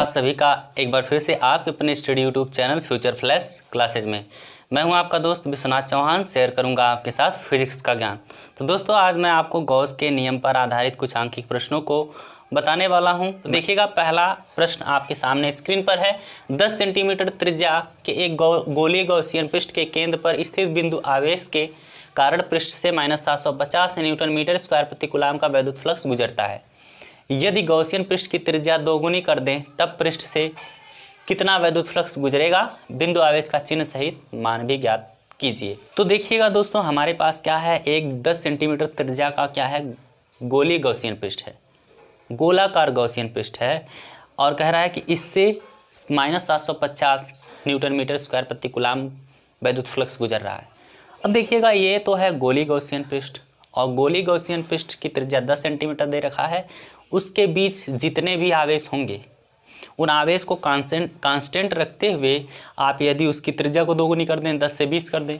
आप सभी का एक बार फिर से आपके अपने study YouTube channel future flash classes में। मैं हूं आपका दोस्त विश्वनाथ चौहान, शेयर करूंगा आपके साथ फिजिक्स का ज्ञान। तो दोस्तों आज मैं आपको गॉस के नियम पर आधारित कुछ आंकिक प्रश्नों को बताने वाला हूं। तो देखिएगा, पहला प्रश्न आपके सामने स्क्रीन पर है। 10 सेंटीमीटर त्रिज्या के एक गोलीय गॉसियन पृष्ठ के केंद्र पर स्थित बिंदु आवेश के कारण पृष्ठ से -750 न्यूटन मीटर स्क्वायर प्रति कूलाम का वैद्युत फ्लक्स गुजरता है। यदि गॉसियन पृष्ठ की त्रिज्या दोगुनी कर दें तब पृष्ठ से कितना वैद्युत फ्लक्स गुजरेगा, बिंदु आवेश का चिन्ह सहित मान भी ज्ञात कीजिए। तो देखिएगा दोस्तों, हमारे पास क्या है, एक 10 सेंटीमीटर त्रिज्या का क्या है, गोलीय गॉसियन पृष्ठ है, गोलाकार गॉसियन पृष्ठ है, और कह रहा है कि इससे -750 न्यूटन मीटर स्क्वायर प्रति कूलाम वैद्युत फ्लक्स गुजर रहा है। अब देखिएगा, ये तो है गोलीय गॉसियन पृष्ठ, और गोलीय गॉसियन पृष्ठ की त्रिज्या 10 सेंटीमीटर दे रखा है। उसके बीच जितने भी आवेश होंगे उन आवेश को कांस्टेंट रखते हुए आप यदि उसकी त्रिज्या को दोगुनी कर दें, 10 से 20 कर दें,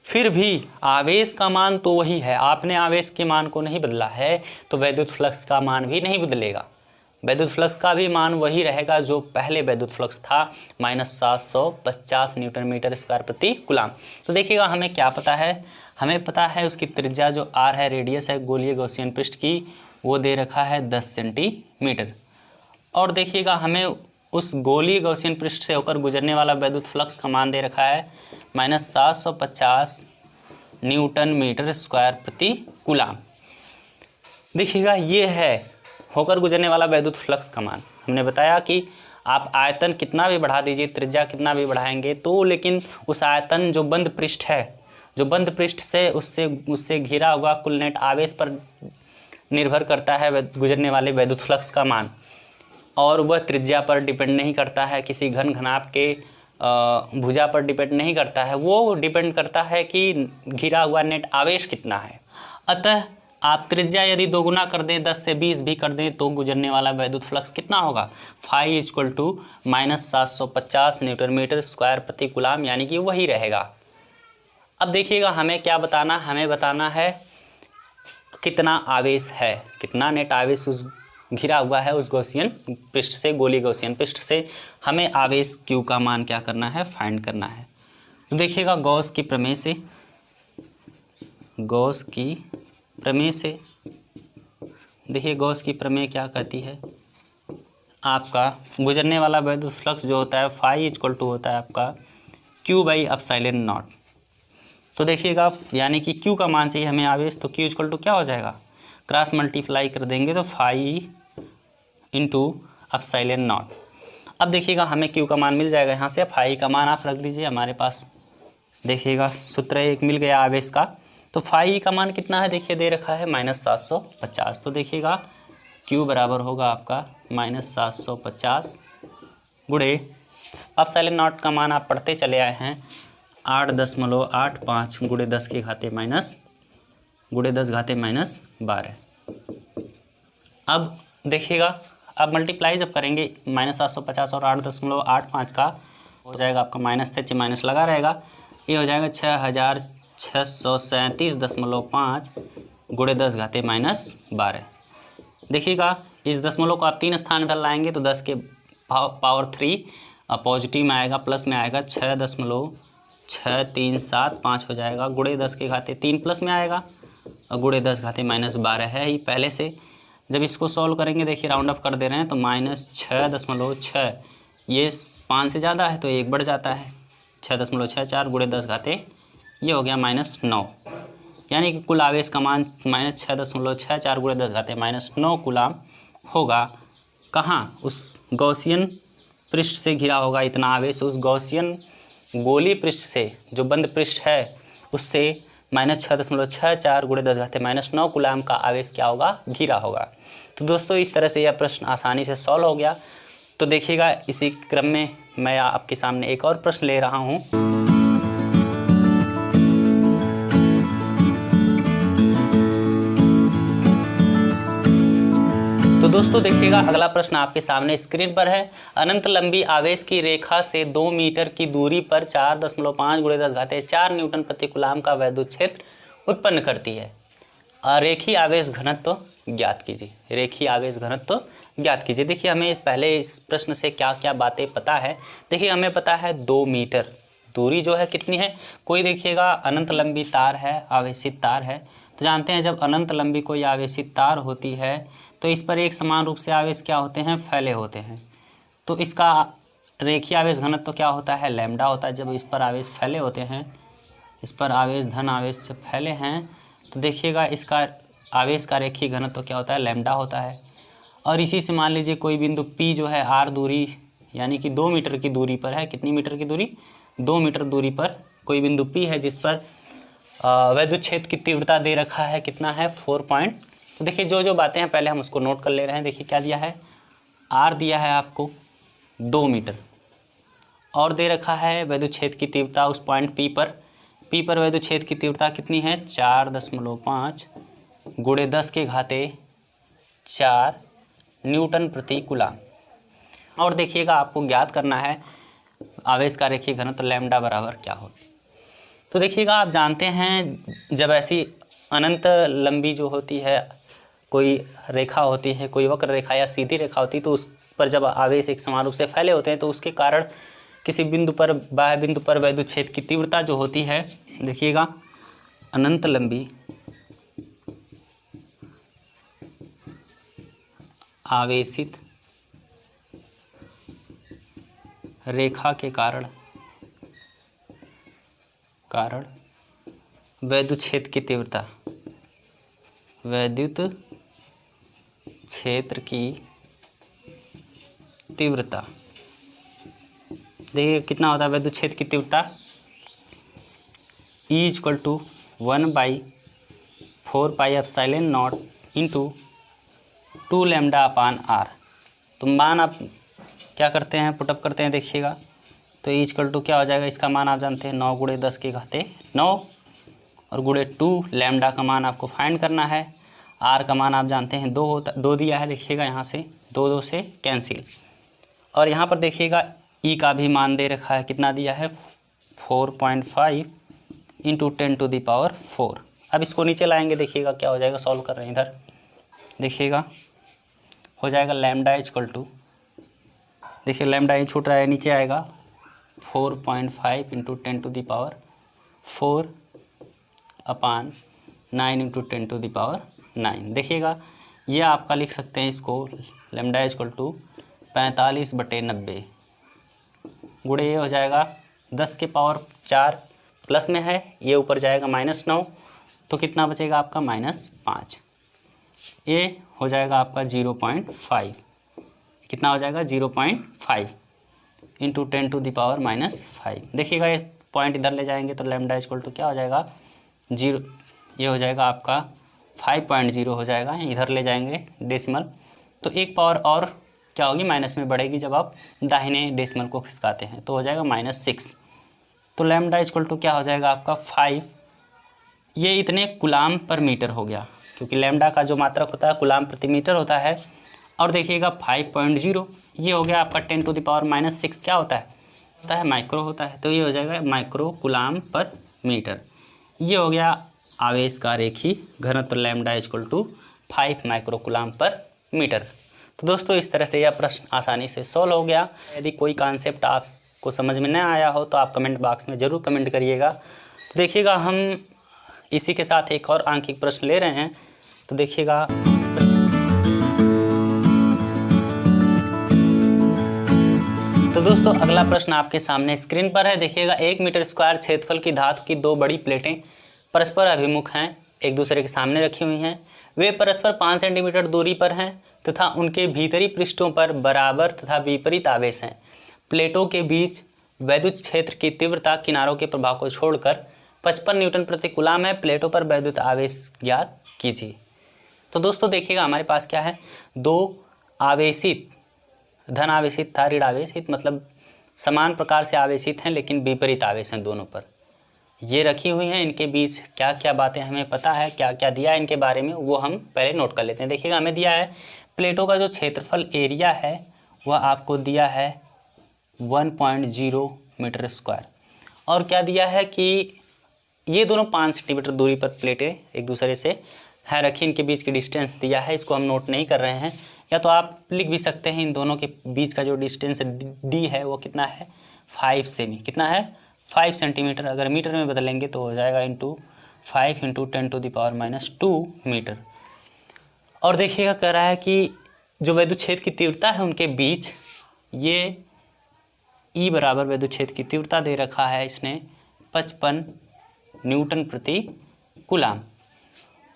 फिर भी आवेश का मान तो वही है, आपने आवेश के मान को नहीं बदला है, तो वैद्युत फ्लक्स का मान भी नहीं बदलेगा। वैद्युत फ्लक्स का भी मान वही रहेगा जो पहले वैद्युत फ्लक्स था, -750 न्यूटन मीटर स्क्वायर प्रति कूलाम। तो देखिएगा, हमें क्या पता है, हमें पता है उसकी त्रिज्या जो r है, रेडियस है गोलीय गॉसियन पृष्ठ की, वो दे रखा है 10 सेंटीमीटर। और देखिएगा, हमें उस गोलीय गॉसियन पृष्ठ से होकर गुजरने वाला वैद्युत फ्लक्स का मान दे रखा है -750 न्यूटन मीटर स्क्वायर प्रति कूलाम। देखिएगा, ये है होकर गुजरने वाला वैद्युत फ्लक्स का मान। हमने बताया कि आप आयतन कितना भी बढ़ा दीजिए, त्रिज्या कितना भी बढ़ाएंगे, तो लेकिन उस आयतन जो बंद पृष्ठ है, जो बंद पृष्ठ से उससे घिरा हुआ कुल नेट आवेश पर निर्भर करता है गुजरने वाले वैद्युत फ्लक्स का मान, और वह त्रिज्या पर डिपेंड नहीं करता है, किसी घन घनाभ के भुजा पर डिपेंड नहीं करता है, वो डिपेंड करता है कि घिरा हुआ नेट आवेश कितना है। अतः आप त्रिज्या यदि दोगुना कर दें, 10 से 20 भी कर दें, तो गुजरने वाला वैद्युत फ्लक्स कितना होगा, फाई = -750 न्यूटन मीटर स्क्वायर प्रति कूलाम, यानी कि वही रहेगा। अब देखिएगा, हमें क्या बताना, हमें बताना है कितना आवेश है, कितना नेट आवेश उस घिरा हुआ है उस गॉसियन पृष्ठ से, गोलीय गॉसियन पृष्ठ से। हमें आवेश Q का मान क्या करना है, फाइंड करना है। तो देखिएगा, गॉस की प्रमेय से देखिए, गॉस की प्रमेय क्या कहती है, आपका गुजरने वाला वैद्युत फ्लक्स जो होता है, फाई = होता है आपका Q/ε0। तो देखिएगा, यानी कि Q का मान चाहिए हमें आवेश, तो Q = क्या हो जाएगा, क्रॉस मल्टीप्लाई कर देंगे तो फाई × ε0। अब देखिएगा, हमें Q का मान मिल जाएगा, यहाँ से फाई का मान आप रख दीजिए हमारे पास। देखिएगा, सूत्र एक मिल गया आवेश का, तो फाई का मान कितना है, देखिए दे रखा है -750। तो देखिएगा, Q बराबर होगा आपका -750 गुणे ε0 का मान आप पढ़ते चले आए हैं, 8.85 गुणे 10 के घाते -12। अब देखिएगा, अब मल्टीप्लाई जब करेंगे, -750 और 8.85 का हो जाएगा आपका माइनस से माइनस लगा रहेगा, ये हो जाएगा 6637.5 गुणे 10 घाते -12। देखिएगा, इस दशमलव को आप 3 स्थान पर लाएंगे तो 10 के पावर 3 पॉजिटिव में आएगा, प्लस में आएगा 6.6375 हो जाएगा, गुणे 10 के घाते 3 प्लस में आएगा, और गुणे 10 घाते -12 है ही पहले से। जब इसको सॉल्व करेंगे, देखिए राउंड अप कर दे रहे हैं, तो -6.6, ये 5 से ज़्यादा है तो 1 बढ़ जाता है, 6.64 गुणे 10 घाते, ये हो गया -9, यानी कि कुल आवेश का मान -6.64 गुणे 10 घाते -9 कूलाम होगा। कहाँ, उस गॉसियन पृष्ठ से घिरा होगा इतना आवेश, उस गॉसियन गोलीय पृष्ठ से, जो बंद पृष्ठ है, उससे -6.64 गुणे 10 घाते -9 कूलाम का आवेश क्या होगा, घिरा होगा। तो दोस्तों, इस तरह से यह प्रश्न आसानी से सॉल्व हो गया। तो देखिएगा, इसी क्रम में मैं आपके सामने एक और प्रश्न ले रहा हूँ। तो दोस्तों देखिएगा, अगला प्रश्न आपके सामने स्क्रीन पर है। अनंत लंबी आवेश की रेखा से 2 मीटर की दूरी पर 4.5 गुणे 10 घाते 4 न्यूटन प्रति कूलाम का वैद्युत क्षेत्र उत्पन्न करती है। रेखीय आवेश घनत्व ज्ञात कीजिए। रेखीय आवेश घनत्व ज्ञात कीजिए। देखिए हमें पहले इस प्रश्न से क्या क्या बातें पता है। देखिए हमें पता है 2 मीटर दूरी जो है कितनी है। कोई देखिएगा अनंत लंबी तार है, आवेशित तार है, तो जानते हैं जब अनंत लंबी कोई आवेशित तार होती है तो इस पर एक समान रूप से आवेश क्या होते हैं, फैले होते हैं। तो इसका रेखीय आवेश घनत्व तो क्या होता है, लैम्डा होता है। जब इस पर आवेश फैले होते हैं, इस पर आवेश धन आवेश जब फैले हैं तो देखिएगा इसका आवेश का रेखीय घनत्व तो क्या होता है, लैम्डा होता है। और इसी से मान लीजिए कोई बिंदु P जो है r दूरी यानी कि 2 मीटर की दूरी पर है। कितनी मीटर की दूरी, 2 मीटर दूरी पर कोई बिंदु P है जिस पर वैद्युत क्षेत्र की तीव्रता दे रखा है, कितना है 4 पॉइंट। तो देखिए जो बातें हैं पहले हम उसको नोट कर ले रहे हैं। देखिए क्या दिया है, r दिया है आपको 2 मीटर और दे रखा है वैद्युत क्षेत्र की तीव्रता उस पॉइंट P पर वैद्युत क्षेत्र की तीव्रता कितनी है 4.5 गुणे 10 के घाते 4 न्यूटन प्रति कूलम। और देखिएगा आपको ज्ञात करना है आवेश का रेखीय घनत्व लैम्डा बराबर क्या हो। तो देखिएगा आप जानते हैं जब ऐसी अनंत लंबी जो होती है कोई रेखा होती है, कोई वक्र रेखा या सीधी रेखा होती है, तो उस पर जब आवेश एक समान रूप से फैले होते हैं तो उसके कारण किसी बिंदु पर, बाह्य बिंदु पर वैद्युत क्षेत्र की तीव्रता जो होती है, देखिएगा अनंत लंबी आवेशित रेखा के कारण वैद्युत क्षेत्र की तीव्रता, वैद्युत क्षेत्र की तीव्रता देखिए कितना होता है वैद्युत क्षेत्र की तीव्रता, E = 1/4 pi epsilon not into 2 lambda upon r। तो मान आप क्या करते हैं, पुटअप करते हैं, देखिएगा तो E = क्या हो जाएगा, इसका मान आप जानते हैं 9 गुणे 10 के घाते 9 और गुणे 2 लैम्डा का मान आपको फाइंड करना है। r का मान आप जानते हैं 2 होता, 2 दिया है, देखिएगा यहाँ से 2 से कैंसिल। और यहाँ पर देखिएगा E का भी मान दे रखा है, कितना दिया है 4.5 इंटू 10⁴। अब इसको नीचे लाएंगे, देखिएगा क्या हो जाएगा, सॉल्व कर रहे हैं इधर, देखिएगा हो जाएगा लैम्डा = देखिए लैम्डा ही छूट रहा है, नीचे आएगा 4.5 इंटू 10⁴ अपान 9 इंटू 10⁹। देखिएगा ये आपका लिख सकते हैं इसको, लैम्डा = 45/90 गुणे ये हो जाएगा 10 के पावर 4 प्लस में है, ये ऊपर जाएगा -9, तो कितना बचेगा आपका -5। ये हो जाएगा आपका 0.5, कितना हो जाएगा 0.5 इंटू 10⁻⁻5। देखिएगा इस पॉइंट इधर ले जाएंगे तो लैम्डा = क्या हो जाएगा 0, ये हो जाएगा आपका 5.0 हो जाएगा, इधर ले जाएंगे डेसिमल तो एक पावर और क्या होगी, माइनस में बढ़ेगी जब आप दाहिने डेसिमल को खिसकाते हैं, तो हो जाएगा -6। तो लैम्डा = क्या हो जाएगा आपका 5, ये इतने कूलम पर मीटर हो गया, क्योंकि लैम्डा का जो मात्रक होता है कूलम प्रति मीटर होता है। और देखिएगा 5.0 ये हो गया आपका 10⁻⁻6 क्या होता है माइक्रो होता है, तो ये हो जाएगा माइक्रो कूलम पर मीटर। ये हो गया आवेश का रेखीय घनत्व lambda = 5 micro coulomb per metre. तो दोस्तों इस तरह से यह प्रश्न आसानी से सॉल्व हो गया। यदि कोई कॉन्सेप्ट आपको समझ में न आया हो तो आप कमेंट बॉक्स में ज़रूर कमेंट करिएगा। तो देखिएगा हम इसी के साथ एक और आंकिक प्रश्न ले रहे हैं, तो देखिएगा तो दोस्तों अगला प्रश्न आपके सामने स्क्रीन पर है। देखिएगा 1 मीटर स्क्वायर क्षेत्रफल की धातु की 2 बड़ी प्लेटें परस्पर अभिमुख हैं, एक दूसरे के सामने रखी हुई हैं। वे परस्पर 5 सेंटीमीटर दूरी पर हैं तथा उनके भीतरी पृष्ठों पर बराबर तथा विपरीत आवेश हैं। प्लेटों के बीच वैद्युत क्षेत्र की तीव्रता किनारों के प्रभाव को छोड़कर 55 न्यूटन प्रति कूलम है। प्लेटों पर वैद्युत आवेश ज्ञात कीजिए। तो दोस्तों देखिएगा हमारे पास क्या है, 2 आवेशित, धन आवेशित था, ऋण आवेशित, मतलब समान प्रकार से आवेशित हैं लेकिन विपरीत आवेश हैं दोनों पर, ये रखी हुई हैं। इनके बीच क्या क्या बातें हमें पता है, क्या क्या दिया है इनके बारे में, वो हम पहले नोट कर लेते हैं। देखिएगा हमें दिया है प्लेटों का जो क्षेत्रफल एरिया है वह आपको दिया है 1.0 मीटर स्क्वायर, और क्या दिया है कि ये दोनों 5 सेंटीमीटर दूरी पर प्लेटें एक दूसरे से है रखी, इनके बीच की डिस्टेंस दिया है, इसको हम नोट नहीं कर रहे हैं। या तो आप लिख भी सकते हैं इन दोनों के बीच का जो डिस्टेंस डी है वो कितना है 5 सेमी, कितना है 5 सेंटीमीटर। अगर मीटर में बदलेंगे तो हो जाएगा इंटू 5 इंटू 10⁻²⁰ मीटर। और देखिएगा कह रहा है कि जो वैद्युत क्षेत्र की तीव्रता है उनके बीच ये ई बराबर वैद्युत क्षेत्र की तीव्रता दे रखा है इसने 55 न्यूटन प्रति कूलाम।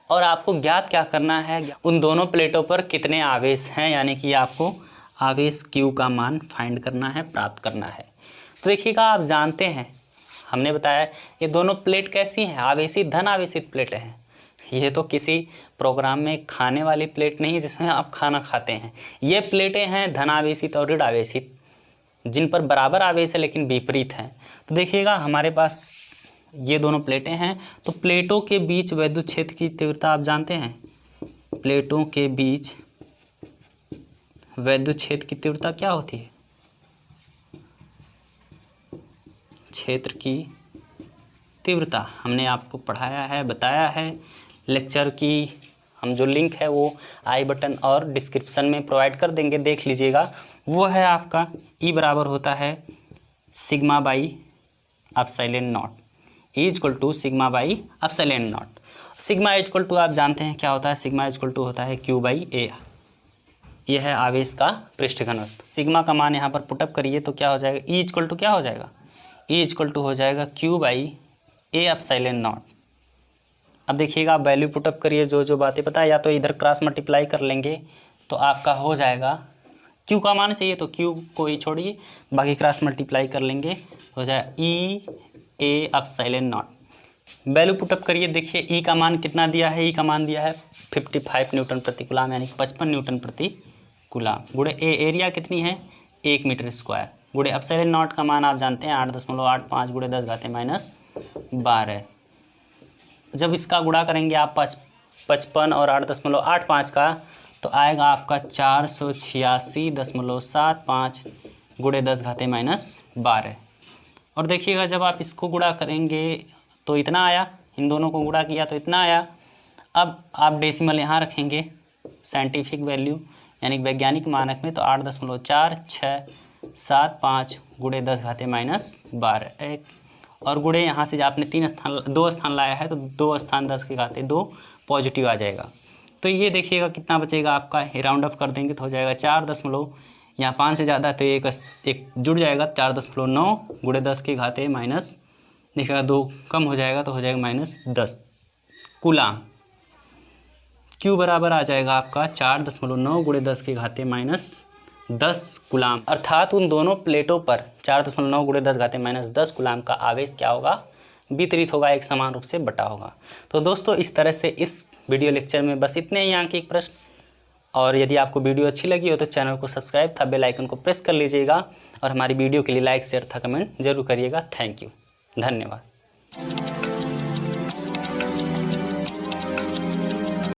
और आपको ज्ञात क्या करना है, उन दोनों प्लेटों पर कितने आवेश हैं, यानी कि आपको आवेश Q का मान फाइंड करना है, प्राप्त करना है। तो देखिएगा आप जानते हैं हमने बताया ये दोनों प्लेट कैसी हैं, आवेशित धन आवेशित प्लेट हैं। ये तो किसी प्रोग्राम में खाने वाली प्लेट नहीं है जिसमें आप खाना खाते हैं। ये प्लेटें हैं धन आवेशित और ऋण आवेशित, जिन पर बराबर आवेश है लेकिन विपरीत हैं। तो देखिएगा हमारे पास ये दोनों प्लेटें हैं, तो प्लेटों के बीच वैद्युत क्षेत्र की तीव्रता आप जानते हैं, प्लेटों के बीच वैद्युत क्षेत्र की तीव्रता क्या होती है, क्षेत्र की तीव्रता हमने आपको पढ़ाया है, बताया है। लेक्चर की हम जो लिंक है वो आई बटन और डिस्क्रिप्शन में प्रोवाइड कर देंगे, देख लीजिएगा। वो है आपका ई बराबर होता है sigma by epsilon naught, E equal to sigma by epsilon naught. Sigma equal to आप जानते हैं क्या होता है, सिग्मा इक्वल टू होता है Q बाई ए। यह है आवेश का पृष्ठ घनत्व। सिग्मा का मान यहाँ पर पुटअप करिए तो क्या हो जाएगा, ई इक्वल टू क्या हो जाएगा, ई इक्वल टू हो जाएगा Q by A epsilon not. अब देखिएगा आप वैल्यू पुटअप करिए, जो जो बातें पता है या तो इधर क्रॉस मल्टीप्लाई कर लेंगे तो आपका हो जाएगा, Q का मान चाहिए तो Q को ही छोड़िए, बाकी क्रॉस मल्टीप्लाई कर लेंगे हो जाएगा E A epsilon naught. Value put up करिए, देखिए ई का मान कितना दिया है, ई का मान दिया है 55 न्यूटन प्रति कूलाम, यानी 55 न्यूटन प्रति कूलाम, गुणे ए एरिया कितनी है 1 मीटर स्क्वायर, गुणे एप्सिलॉन नॉट का मान आप जानते हैं 8.85 गुणे 10⁻⁻12। जब इसका गुणा करेंगे आप 55 और 8.85 का तो आएगा आपका 486.75 गुणे 10⁻⁻12। और देखिएगा जब आप इसको गुणा करेंगे तो इतना आया, इन दोनों को गुणा किया तो इतना आया। अब आप डेसिमल यहाँ रखेंगे साइंटिफिक वैल्यू यानी वैज्ञानिक मानक में, तो 8.4675 गुणे 10⁻⁻12 और गुणे यहाँ से आपने 2 स्थान लाया है तो 2 स्थान 10⁻2 पॉजिटिव आ जाएगा। तो ये देखिएगा कितना बचेगा आपका, राउंड अप कर देंगे तो हो जाएगा 4 यहाँ 5 से ज़्यादा तो एक जुड़ जाएगा, 4.9 गुणे 10⁻⁻, देखिएगा 2 कम हो जाएगा तो हो जाएगा -10 कूलाम। Q बराबर आ जाएगा आपका 4.9 गुणे 10⁻10 कूलाम। अर्थात उन दोनों प्लेटों पर 4.9 गुणे 10⁻10 कूलाम का आवेश क्या होगा, वितरित होगा, एक समान रूप से बटा होगा। तो दोस्तों इस तरह से इस वीडियो लेक्चर में बस इतने ही यहाँ के एक प्रश्न। और यदि आपको वीडियो अच्छी लगी हो तो चैनल को सब्सक्राइब था बेल आइकन को प्रेस कर लीजिएगा और हमारी वीडियो के लिए लाइक शेयर था कमेंट जरूर करिएगा। थैंक यू, धन्यवाद।